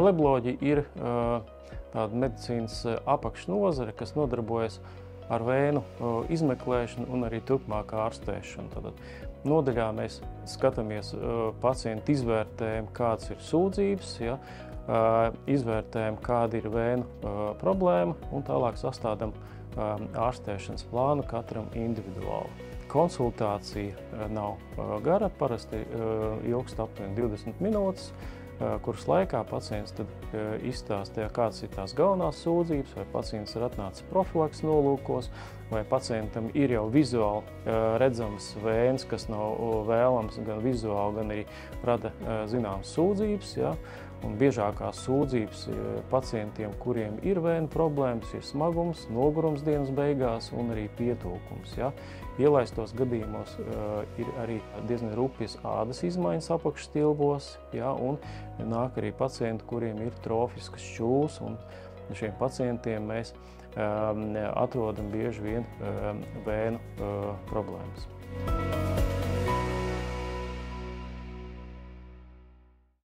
Fleboloģija ir tāda medicīnas apakšnozare, kas nodarbojas ar vēnu izmeklēšanu un arī turpmāk ārstēšanu. Tātad nodaļā mēs skatāmies pacientu izvērtējumu, kādas ir sūdzības, ja, izvērtējam, kāda ir vēnu problēma un tālāk sastādam ārstēšanas plānu katram individuāli. Konsultācija nav gara, parasti ilgst aptuveni 20 minūtes, kuras laikā pacients tad izstāsta, kādas ir tās galvenās sūdzības, vai pacients ir atnācis profilaks nolūkos, vai pacientam ir jau vizuāli redzams vēns, kas nav vēlams gan vizuāli, gan arī rada zināmas sūdzības. Ja? Un biežākās sūdzības pacientiem, kuriem ir vēnu problēmas, ir smagums, nogurums dienas beigās un arī pietūkums. Ja? Ielaistos gadījumos ir arī diezgan rupjas ādas izmaiņas apakšstilbos, ja? Un nāk arī pacienti, kuriem ir trofiskas šķūles, un šiem pacientiem mēs atrodam bieži vien vēnu problēmas.